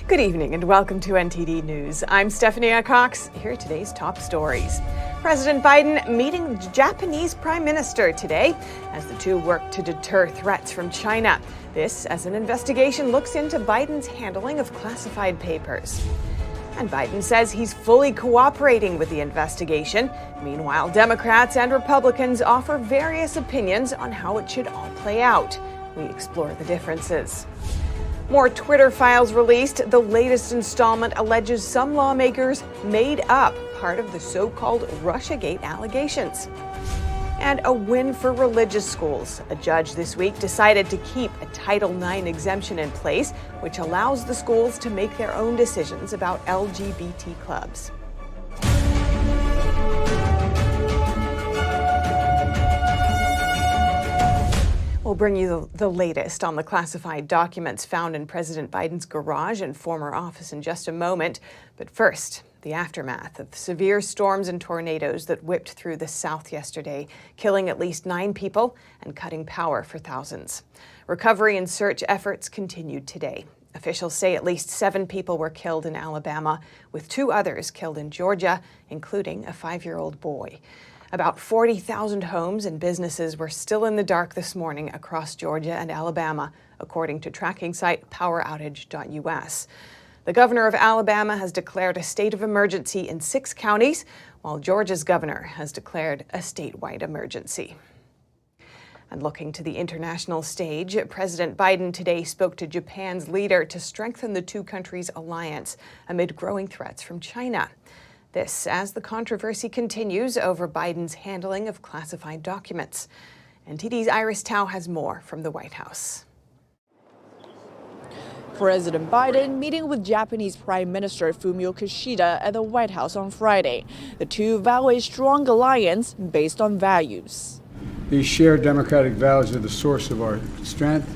Good evening and welcome to NTD News. I'm Stephanie Cox. Here are today's top stories. President Biden meeting the Japanese Prime Minister today as the two work to deter threats from China. This as an investigation looks into Biden's handling of classified papers. And Biden says he's fully cooperating with the investigation. Meanwhile, Democrats and Republicans offer various opinions on how it should all play out. We explore the differences. More Twitter files released. The latest installment alleges some lawmakers made up part of the so-called Russiagate allegations. And a win for religious schools. A judge this week decided to keep a Title IX exemption in place, which allows the schools to make their own decisions about LGBT clubs. We'll bring you the latest on the classified documents found in President Biden's garage and former office in just a moment. But first, the aftermath of severe storms and tornadoes that whipped through the South yesterday, killing at least 9 people and cutting power for thousands. Recovery and search efforts continued today. Officials say at least 7 people were killed in Alabama, with 2 others killed in Georgia, including a 5-year-old boy. About 40,000 homes and businesses were still in the dark this morning across Georgia and Alabama, according to tracking site poweroutage.us. The governor of Alabama has declared a state of emergency in 6 counties, while Georgia's governor has declared a statewide emergency. And looking to the international stage, President Biden today spoke to Japan's leader to strengthen the two countries' alliance amid growing threats from China. This as the controversy continues over Biden's handling of classified documents. NTD's Iris Tao has more from the White House. President Biden meeting with Japanese Prime Minister Fumio Kishida at the White House on Friday. The two vow a strong alliance based on values. These shared democratic values are the source of our strength,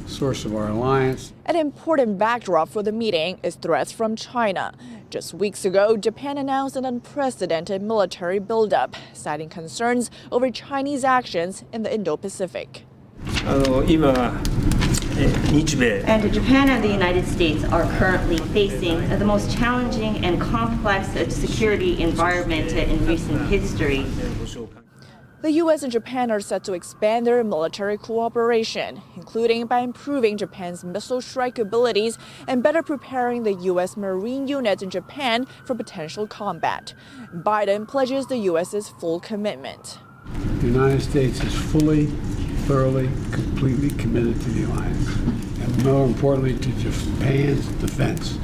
source of our alliance. An important backdrop for the meeting is threats from China. Just weeks ago, Japan announced an unprecedented military buildup, citing concerns over Chinese actions in the Indo-Pacific. And Japan and the United States are currently facing the most challenging and complex security environment in recent history. The U.S. and Japan are set to expand their military cooperation, including by improving Japan's missile strike abilities and better preparing the U.S. Marine units in Japan for potential combat. Biden pledges the U.S.'s full commitment. The United States is fully, thoroughly, completely committed to the alliance, and more importantly to Japan's defense.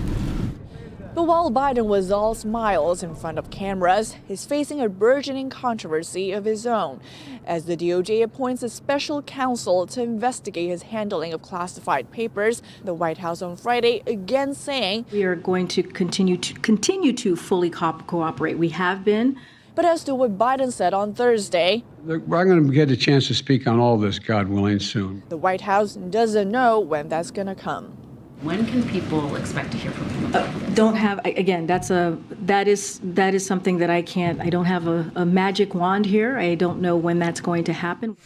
But while Biden was all smiles in front of cameras, he's facing a burgeoning controversy of his own, as the DOJ appoints a special counsel to investigate his handling of classified papers. The White House on Friday again saying, "We are going to continue to fully cooperate. We have been." But as to what Biden said on Thursday, Look, I'm going to get a chance to speak on all this, God willing, soon. the White House doesn't know when that's going to come. When can people expect to hear from you? Don't have, again, that is something that I don't have a magic wand here. I don't know when that's going to happen.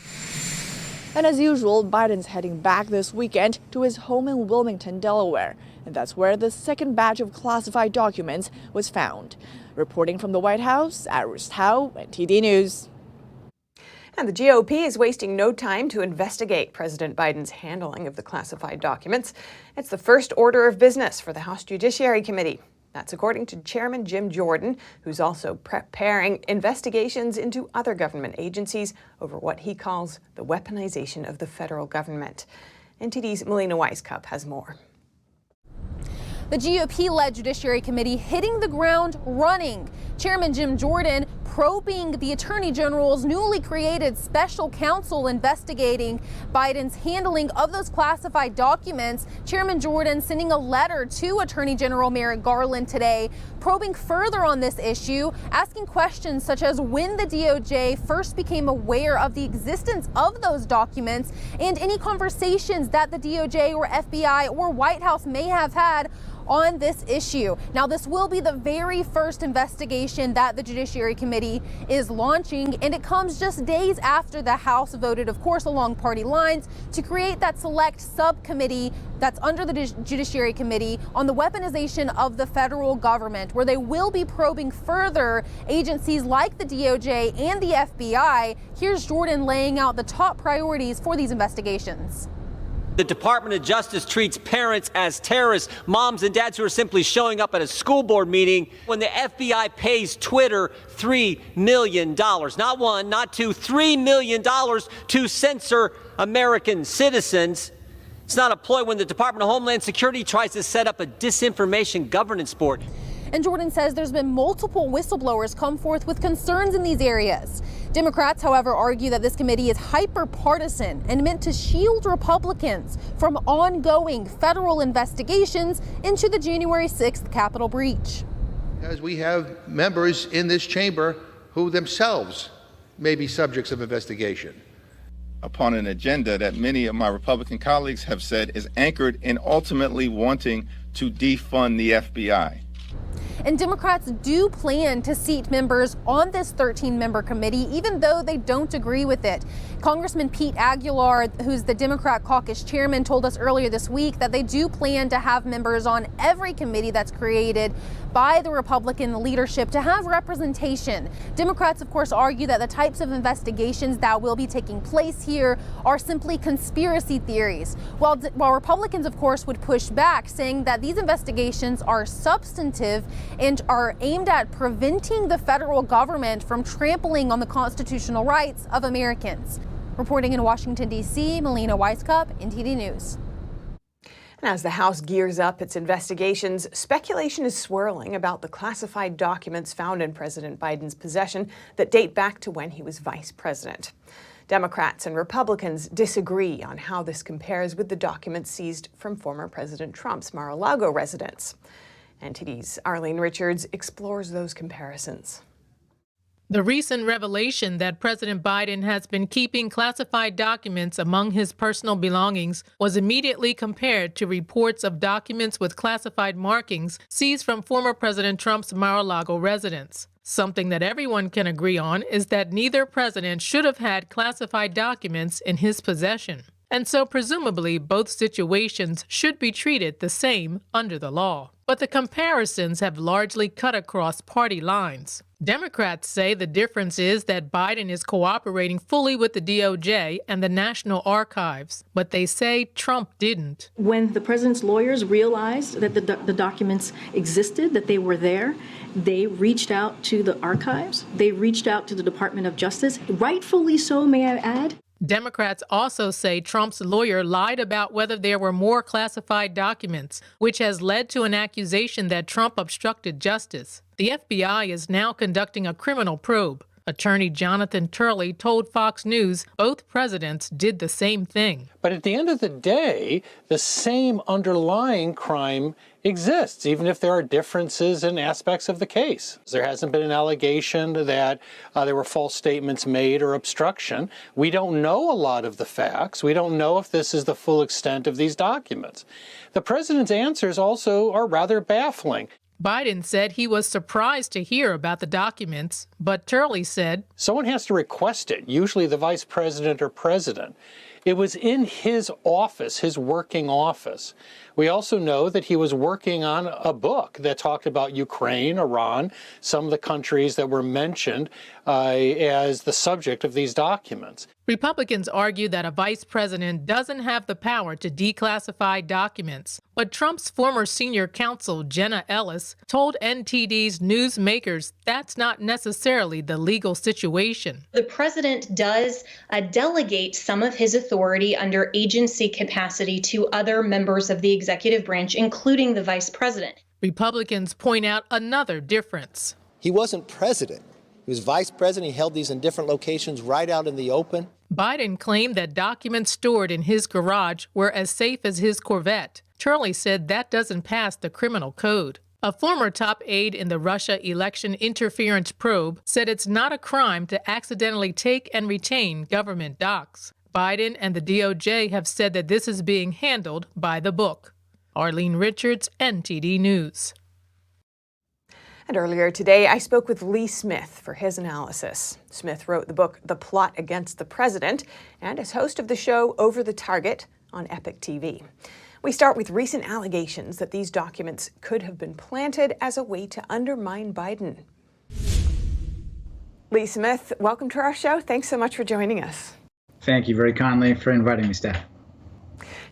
And as usual, Biden's heading back this weekend to his home in Wilmington, Delaware. And that's where the second batch of classified documents was found. Reporting from the White House, Iris Tao, NTD News. And the GOP is wasting no time to investigate President Biden's handling of the classified documents. It's the first order of business for the House Judiciary Committee. That's according to Chairman Jim Jordan, who's also preparing investigations into other government agencies over what he calls the weaponization of the federal government. NTD's Melina Weisskopf has more. The GOP-led Judiciary Committee hitting the ground running. Chairman Jim Jordan probing the Attorney General's newly created special counsel investigating Biden's handling of those classified documents. Chairman Jordan sending a letter to Attorney General Merrick Garland today, probing further on this issue, asking questions such as when the DOJ first became aware of the existence of those documents and any conversations that the DOJ or FBI or White House may have had on this issue. Now, this will be the very first investigation that the Judiciary Committee is launching, and it comes just days after the House voted, of course, along party lines, to create that select subcommittee that's under the Judiciary Committee on the weaponization of the federal government, where they will be probing further agencies like the DOJ and the FBI. Here's Jordan laying out the top priorities for these investigations. The Department of Justice treats parents as terrorists, moms and dads who are simply showing up at a school board meeting, when the FBI pays Twitter $3 million, not one, not two, $3 million to censor American citizens. It's not a ploy when the Department of Homeland Security tries to set up a disinformation governance board. And Jordan says there's been multiple whistleblowers come forth with concerns in these areas. Democrats, however, argue that this committee is hyper-partisan and meant to shield Republicans from ongoing federal investigations into the January 6th Capitol breach. As we have members in this chamber who themselves may be subjects of investigation. Upon an agenda that many of my Republican colleagues have said is anchored in ultimately wanting to defund the FBI. And Democrats do plan to seat members on this 13-member committee, even though they don't agree with it. Congressman Pete Aguilar, who's the Democrat caucus chairman, told us earlier this week that they do plan to have members on every committee that's created by the Republican leadership to have representation. Democrats, of course, argue that the types of investigations that will be taking place here are simply conspiracy theories, while Republicans, of course, would push back, saying that these investigations are substantive and are aimed at preventing the federal government from trampling on the constitutional rights of Americans. Reporting in Washington, D.C., Melina Weisskopf, NTD News. And as the House gears up its investigations, speculation is swirling about the classified documents found in President Biden's possession that date back to when he was vice president. Democrats and Republicans disagree on how this compares with the documents seized from former President Trump's Mar-a-Lago residence. NTD's Arlene Richards explores those comparisons. The recent revelation that President Biden has been keeping classified documents among his personal belongings was immediately compared to reports of documents with classified markings seized from former President Trump's Mar-a-Lago residence. Something that everyone can agree on is that neither president should have had classified documents in his possession. And so presumably both situations should be treated the same under the law. But the comparisons have largely cut across party lines. Democrats say the difference is that Biden is cooperating fully with the DOJ and the National Archives, but they say Trump didn't. When the president's lawyers realized that the documents existed, that they were there, they reached out to the archives. They reached out to the Department of Justice, rightfully so, may I add. Democrats also say Trump's lawyer lied about whether there were more classified documents, which has led to an accusation that Trump obstructed justice. The FBI is now conducting a criminal probe. Attorney Jonathan Turley told Fox News both presidents did the same thing. But at the end of the day, the same underlying crime exists, even if there are differences in aspects of the case. There hasn't been an allegation that there were false statements made or obstruction. We don't know a lot of the facts. We don't know if this is the full extent of these documents. The president's answers also are rather baffling. Biden said he was surprised to hear about the documents, but Turley said, someone has to request it, usually the vice president or president. It was in his office, his working office. We also know that he was working on a book that talked about Ukraine, Iran, some of the countries that were mentioned as the subject of these documents. Republicans argue that a vice president doesn't have the power to declassify documents. But Trump's former senior counsel, Jenna Ellis, told NTD's newsmakers that's not necessarily the legal situation. The president does delegate some of his authority under agency capacity to other members of the executive branch, including the vice president. Republicans point out another difference. He wasn't president. He was vice president. He held these in different locations right out in the open. Biden claimed that documents stored in his garage were as safe as his Corvette. Turley said that doesn't pass the criminal code. A former top aide in the Russia election interference probe said it's not a crime to accidentally take and retain government docs. Biden and the DOJ have said that this is being handled by the book. Arlene Richards, NTD News. And earlier today, I spoke with Lee Smith for his analysis. Smith wrote the book, The Plot Against the President, and is host of the show Over the Target on Epic TV. We start with recent allegations that these documents could have been planted as a way to undermine Biden. Lee Smith, welcome to our show. Thanks so much for joining us. Thank you very kindly for inviting me, Steph.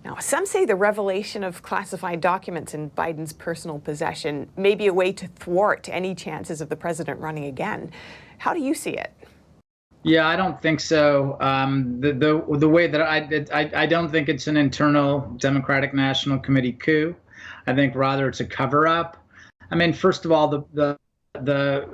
Now, some say the revelation of classified documents in Biden's personal possession may be a way to thwart any chances of the president running again. How do you see it? Yeah, I don't think so. The way that I don't think it's an internal Democratic National Committee coup. I think rather it's a cover-up. I mean, first of all, the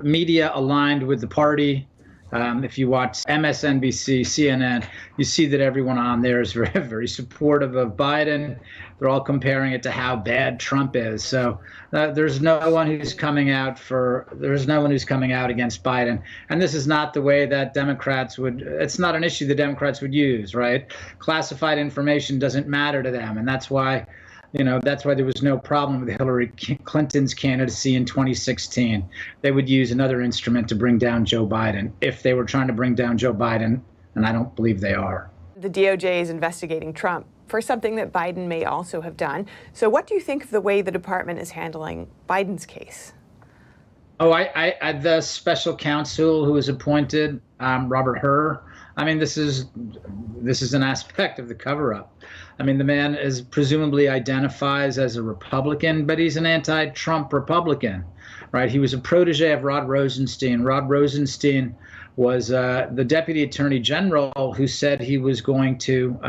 media aligned with the party. If you watch MSNBC, CNN, you see that everyone on there is very, very supportive of Biden. They're all comparing it to how bad Trump is. So there's no one who's coming out against Biden. And this is not the way that Democrats would. It's not an issue that Democrats would use, right? Classified information doesn't matter to them, and that's why. That's why there was no problem with Hillary Clinton's candidacy in 2016. They would use another instrument to bring down Joe Biden if they were trying to bring down Joe Biden, and I don't believe they are. The DOJ is investigating Trump for something that Biden may also have done. So what do you think of the way the department is handling Biden's case? Oh, the special counsel who was appointed, Robert Hur. I mean, this is an aspect of the cover-up. I mean, the man is presumably identifies as a Republican, but he's an anti-Trump Republican, right? He was a protege of Rod Rosenstein. Rod Rosenstein was the Deputy Attorney General who said he was willing to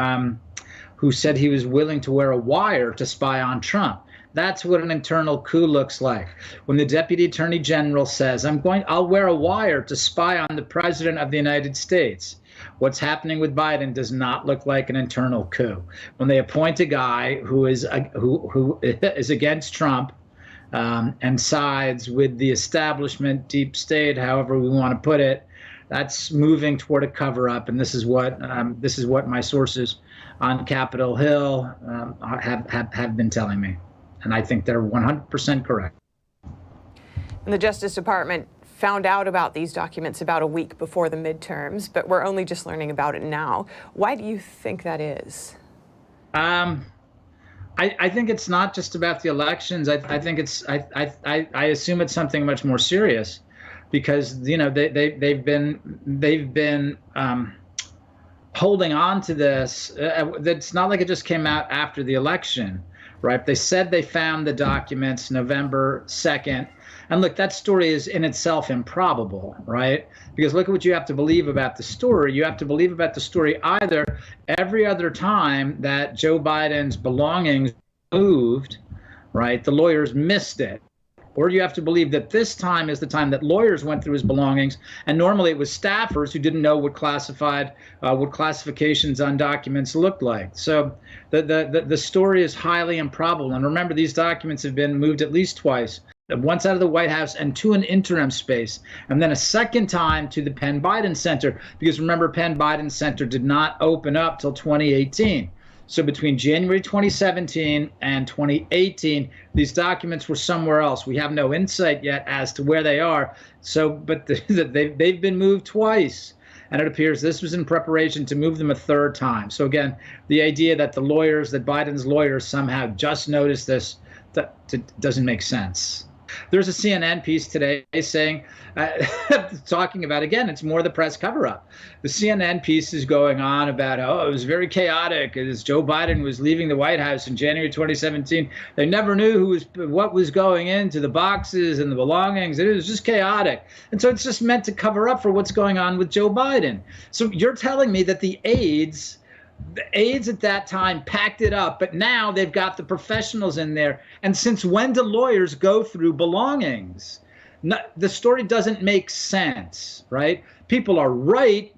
wear a wire to spy on Trump. That's what an internal coup looks like. When the Deputy Attorney General says, I'll wear a wire to spy on the President of the United States. What's happening with Biden does not look like an internal coup. When they appoint a guy who is against Trump and sides with the establishment, deep state, however we want to put it, that's moving toward a cover-up. And this is what my sources on Capitol Hill have been telling me, and I think they're 100% correct. And the Justice Department found out about these documents about a week before the midterms, but we're only just learning about it now. Why do you think that is? I think it's not just about the elections. I think it's I assume it's something much more serious, because they've been holding on to this. It's not like it just came out after the election, right? They said they found the documents November 2nd. And look, that story is in itself improbable, right? Because look at what you have to believe about the story. You have to believe about the story either every other time that Joe Biden's belongings moved, right, the lawyers missed it. Or you have to believe that this time is the time that lawyers went through his belongings, and normally it was staffers who didn't know what classifications on documents looked like. So the story is highly improbable. And remember, these documents have been moved at least twice. Once out of the White House and to an interim space, and then a second time to the Penn Biden Center, because remember, Penn Biden Center did not open up till 2018. So between January 2017 and 2018, these documents were somewhere else. We have no insight yet as to where they are. So, but they've been moved twice, and it appears this was in preparation to move them a third time. So again, the idea that Biden's lawyers somehow just noticed this, that doesn't make sense. There's a CNN piece today saying, talking about, again, it's more the press cover-up. The CNN piece is going on about, it was very chaotic as Joe Biden was leaving the White House in January 2017. They never knew what was going into the boxes and the belongings. It was just chaotic. And so it's just meant to cover up for what's going on with Joe Biden. So you're telling me that the aides at that time packed it up, but now they've got the professionals in there. And since when do lawyers go through belongings? The story doesn't make sense, right? People are right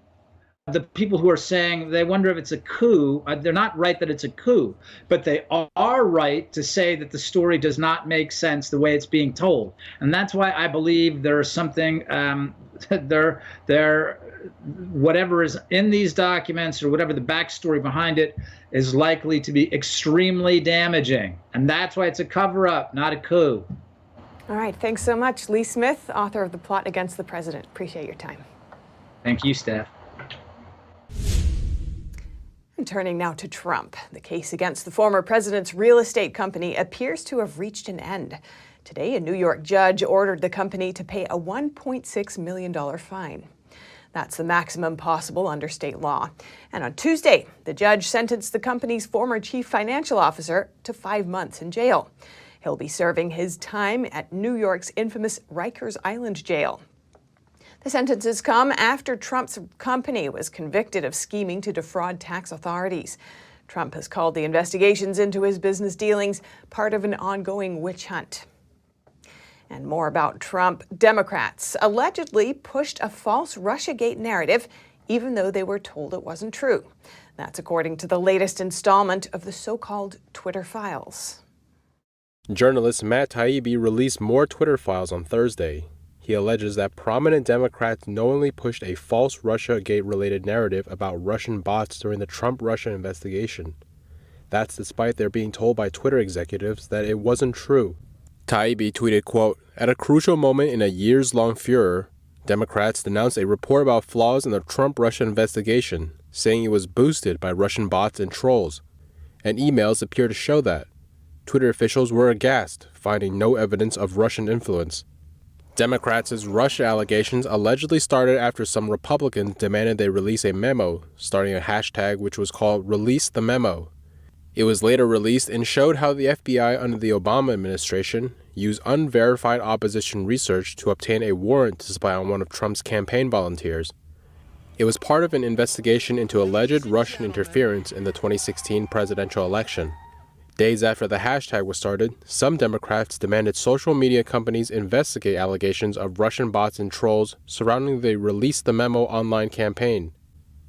The people who are saying they wonder if it's a coup, they're not right that it's a coup, but they are right to say that the story does not make sense the way it's being told. And that's why I believe there's something, whatever is in these documents or whatever the backstory behind it is likely to be extremely damaging. And that's why it's a cover-up, not a coup. All right, thanks so much. Lee Smith, author of The Plot Against the President. Appreciate your time. Thank you, Steph. And turning now to Trump. The case against the former president's real estate company appears to have reached an end. Today, a New York judge ordered the company to pay a $1.6 million fine. That's the maximum possible under state law. And on Tuesday, the judge sentenced the company's former chief financial officer to 5 months in jail. He'll be serving his time at New York's infamous Rikers Island jail. The sentences come after Trump's company was convicted of scheming to defraud tax authorities. Trump has called the investigations into his business dealings part of an ongoing witch hunt. And more about Trump. Democrats allegedly pushed a false Russiagate narrative, even though they were told it wasn't true. That's according to the latest installment of the so-called Twitter files. Journalist Matt Taibbi released more Twitter files on Thursday. He alleges that prominent Democrats knowingly pushed a false Russiagate-related narrative about Russian bots during the Trump-Russia investigation. That's despite their being told by Twitter executives that it wasn't true. Taibbi tweeted, quote, "At a crucial moment in a years-long furor, Democrats denounced a report about flaws in the Trump-Russia investigation, saying it was boosted by Russian bots and trolls. And emails appear to show that. Twitter officials were aghast, finding no evidence of Russian influence." Democrats' Russia allegations allegedly started after some Republicans demanded they release a memo, starting a hashtag which was called Release the Memo. It was later released and showed how the FBI under the Obama administration used unverified opposition research to obtain a warrant to spy on one of Trump's campaign volunteers. It was part of an investigation into alleged Russian interference in the 2016 presidential election. Days after the hashtag was started, some Democrats demanded social media companies investigate allegations of Russian bots and trolls surrounding the Release the Memo online campaign.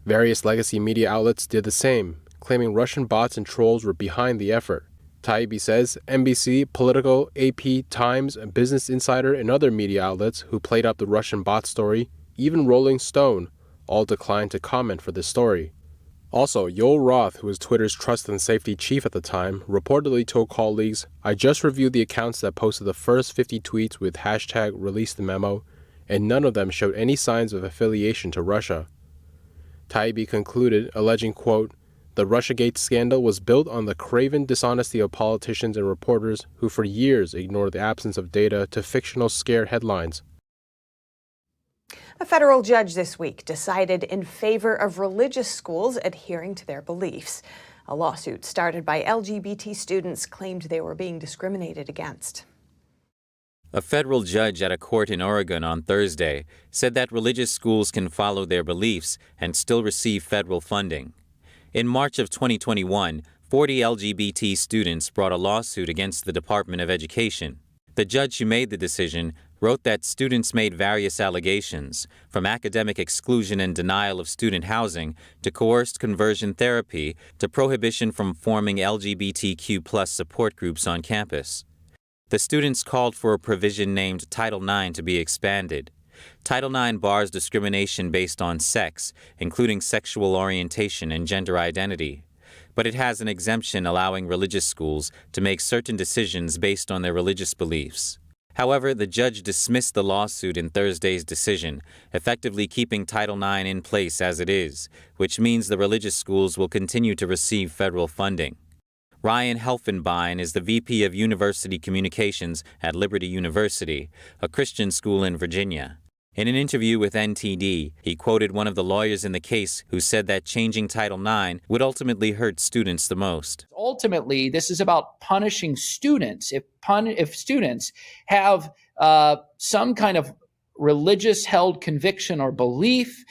Various legacy media outlets did the same, claiming Russian bots and trolls were behind the effort. Taibbi says NBC, Politico, AP, Times, Business Insider, and other media outlets who played up the Russian bot story, even Rolling Stone, all declined to comment for this story. Also, Yoel Roth, who was Twitter's trust and safety chief at the time, reportedly told colleagues, "I just reviewed the accounts that posted the first 50 tweets with hashtag Release the Memo, and none of them showed any signs of affiliation to Russia." Taibbi concluded, alleging, quote, "The Russiagate scandal was built on the craven dishonesty of politicians and reporters who for years ignored the absence of data to fictional scare headlines." A federal judge this week decided in favor of religious schools adhering to their beliefs. A lawsuit started by LGBT students claimed they were being discriminated against. A federal judge at a court in Oregon on Thursday said that religious schools can follow their beliefs and still receive federal funding. In March of 2021, 40 LGBT students brought a lawsuit against the Department of Education. The judge who made the decision wrote that students made various allegations, from academic exclusion and denial of student housing to coerced conversion therapy to prohibition from forming LGBTQ+ support groups on campus. The students called for a provision named Title IX to be expanded. Title IX bars discrimination based on sex, including sexual orientation and gender identity. But it has an exemption allowing religious schools to make certain decisions based on their religious beliefs. However, the judge dismissed the lawsuit in Thursday's decision, effectively keeping Title IX in place as it is, which means the religious schools will continue to receive federal funding. Ryan Helfenbein is the VP of University Communications at Liberty University, a Christian school in Virginia. In an interview with NTD, he quoted one of the lawyers in the case who said that changing Title IX would ultimately hurt students the most. Ultimately, this is about punishing students. If students have some kind of religious-held conviction or belief,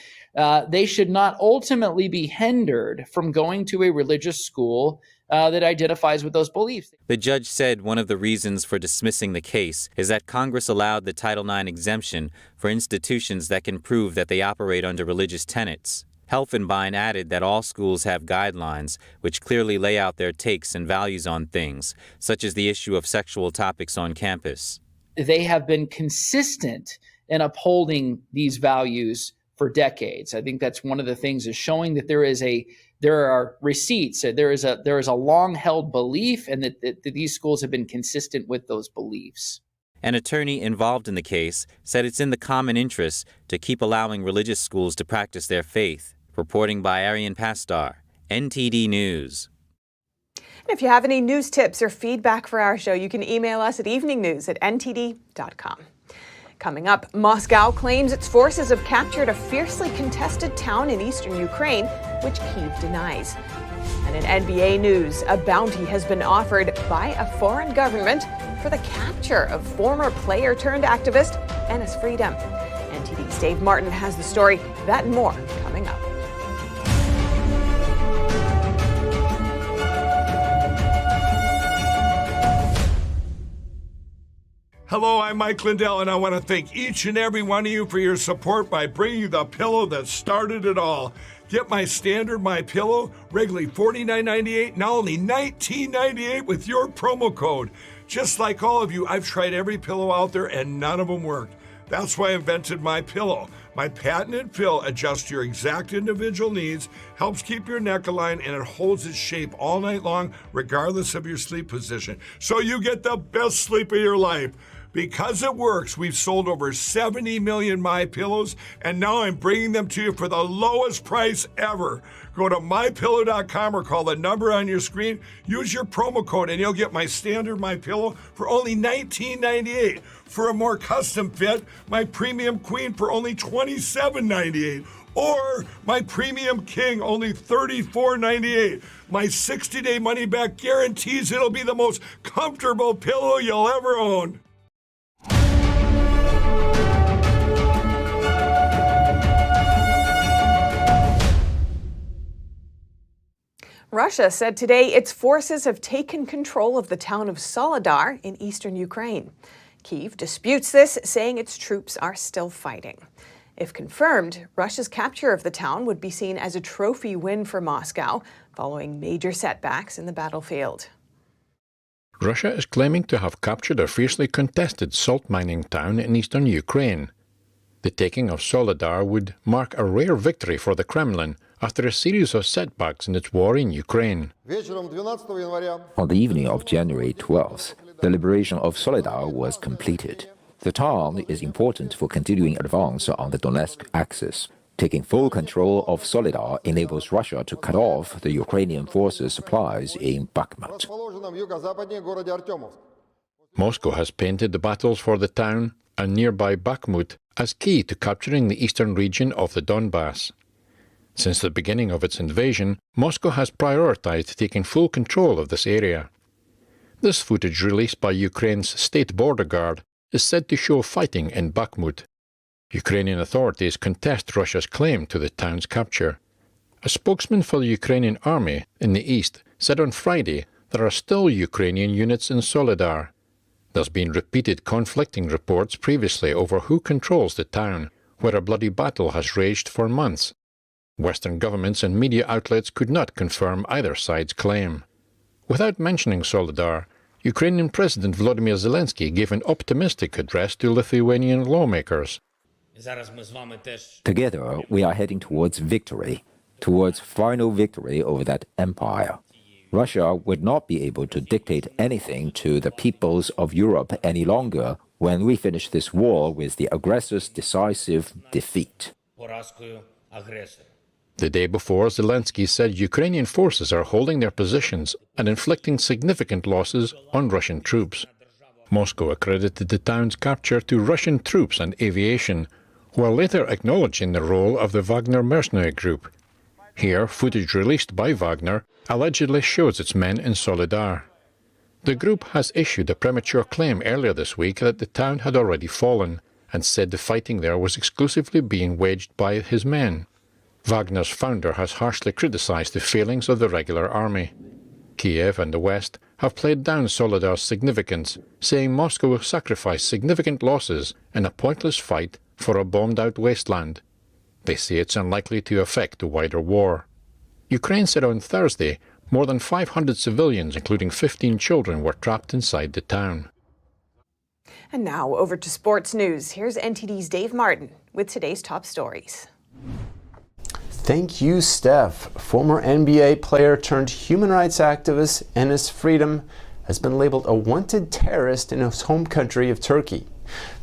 they should not ultimately be hindered from going to a religious school that identifies with those beliefs. The judge said one of the reasons for dismissing the case is that Congress allowed the Title IX exemption for institutions that can prove that they operate under religious tenets. Helfenbein added that all schools have guidelines which clearly lay out their takes and values on things, such as the issue of sexual topics on campus. They have been consistent in upholding these values for decades. I think that's one of the things, is showing that there are receipts, there is a long-held belief, and that these schools have been consistent with those beliefs. An attorney involved in the case said it's in the common interest to keep allowing religious schools to practice their faith. Reporting by Arian Pastar, NTD News. And if you have any news tips or feedback for our show, you can email us at eveningnews@ntd.com. Coming up, Moscow claims its forces have captured a fiercely contested town in eastern Ukraine, which Kyiv denies. And in NBA news, a bounty has been offered by a foreign government for the capture of former player turned activist Enes Freedom. NTD's Dave Martin has the story. That and more coming up. Hello, I'm Mike Lindell, and I want to thank each and every one of you for your support by bringing you the pillow that started it all. Get my standard My Pillow, regularly $49.98, now only $19.98 with your promo code. Just like all of you, I've tried every pillow out there and none of them worked. That's why I invented My Pillow. My patented fill adjusts your exact individual needs, helps keep your neck aligned, and it holds its shape all night long, regardless of your sleep position. So you get the best sleep of your life. Because it works, we've sold over 70 million My Pillows, and now I'm bringing them to you for the lowest price ever. Go to mypillow.com or call the number on your screen. Use your promo code, and you'll get my standard My Pillow for only $19.98. For a more custom fit, my Premium Queen for only $27.98. Or my Premium King, only $34.98. My 60-day money-back guarantees it'll be the most comfortable pillow you'll ever own. Russia said today its forces have taken control of the town of Soledar in eastern Ukraine. Kyiv disputes this, saying its troops are still fighting. If confirmed, Russia's capture of the town would be seen as a trophy win for Moscow, following major setbacks in the battlefield. Russia is claiming to have captured a fiercely contested salt mining town in eastern Ukraine. The taking of Soledar would mark a rare victory for the Kremlin after a series of setbacks in its war in Ukraine. On the evening of January 12th, the liberation of Soledar was completed. The town is important for continuing advance on the Donetsk axis. Taking full control of Soledar enables Russia to cut off the Ukrainian forces' supplies in Bakhmut. Moscow has painted the battles for the town and nearby Bakhmut as key to capturing the eastern region of the Donbass. Since the beginning of its invasion, Moscow has prioritized taking full control of this area. This footage released by Ukraine's State Border Guard is said to show fighting in Bakhmut. Ukrainian authorities contest Russia's claim to the town's capture. A spokesman for the Ukrainian army in the east said on Friday there are still Ukrainian units in Soledar. There's been repeated conflicting reports previously over who controls the town, where a bloody battle has raged for months. Western governments and media outlets could not confirm either side's claim. Without mentioning Soledar, Ukrainian President Volodymyr Zelensky gave an optimistic address to Lithuanian lawmakers. Together, we are heading towards victory, towards final victory over that empire. Russia would not be able to dictate anything to the peoples of Europe any longer when we finish this war with the aggressor's decisive defeat. The day before, Zelensky said Ukrainian forces are holding their positions and inflicting significant losses on Russian troops. Moscow accredited the town's capture to Russian troops and aviation, while later acknowledging the role of the Wagner mercenary group. Here, footage released by Wagner allegedly shows its men in Soledar. The group has issued a premature claim earlier this week that the town had already fallen, and said the fighting there was exclusively being waged by his men. Wagner's founder has harshly criticized the failings of the regular army. Kiev and the West have played down Soledar's significance, saying Moscow sacrificed significant losses in a pointless fight for a bombed-out wasteland. They say it's unlikely to affect the wider war. Ukraine said on Thursday more than 500 civilians, including 15 children, were trapped inside the town. And now over to sports news. Here's NTD's Dave Martin with today's top stories. Thank you, Steph. Former NBA player turned human rights activist Enes has been labeled a wanted terrorist in his home country of Turkey.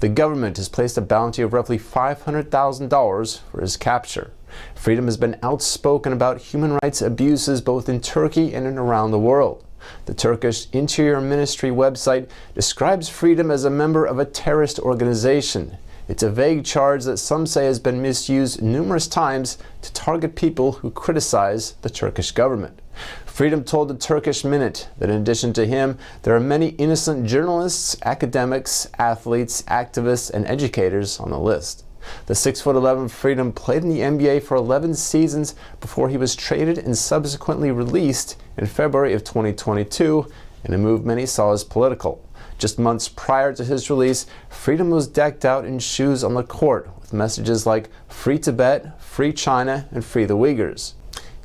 The government has placed a bounty of roughly $500,000 for his capture. Freedom has been outspoken about human rights abuses both in Turkey and around the world. The Turkish Interior Ministry website describes Freedom as a member of a terrorist organization. It's a vague charge that some say has been misused numerous times to target people who criticize the Turkish government. Freedom told the Turkish Minute that in addition to him, there are many innocent journalists, academics, athletes, activists, and educators on the list. The 6'11" Freedom played in the NBA for 11 seasons before he was traded and subsequently released in February of 2022 in a move many saw as political. Just months prior to his release, Freedom was decked out in shoes on the court with messages like "Free Tibet," "Free China," and "Free the Uyghurs."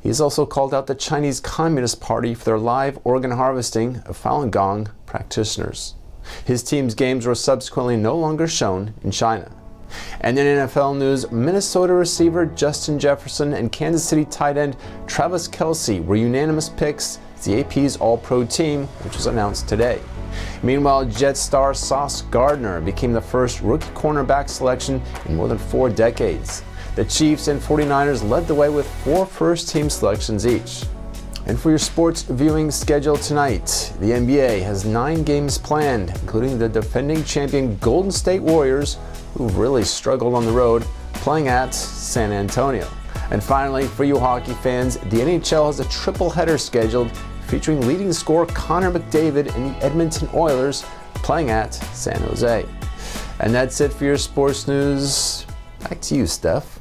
He's also called out the Chinese Communist Party for their live organ harvesting of Falun Gong practitioners. His team's games were subsequently no longer shown in China. And in NFL news, Minnesota receiver Justin Jefferson and Kansas City tight end Travis Kelce were unanimous picks as the AP's All-Pro team, which was announced today. Meanwhile, Jets star Sauce Gardner became the first rookie cornerback selection in more than 4 decades. The Chiefs and 49ers led the way with 4 first-team selections each. And for your sports viewing schedule tonight, the NBA has 9 games planned, including the defending champion Golden State Warriors, who've really struggled on the road, playing at San Antonio. And finally, for you hockey fans, the NHL has a triple header scheduled featuring leading scorer Connor McDavid and the Edmonton Oilers playing at San Jose. And that's it for your sports news. Back to you, Steph.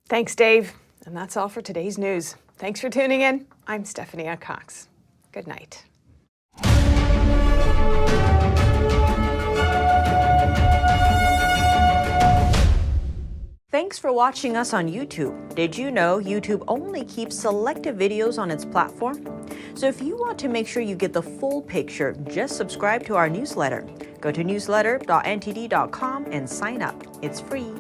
Thanks, Dave. And that's all for today's news. Thanks for tuning in. I'm Stephanie Cox. Good night. Thanks for watching us on YouTube. Did you know YouTube only keeps selective videos on its platform? So if you want to make sure you get the full picture, just subscribe to our newsletter. Go to newsletter.ntd.com and sign up. It's free.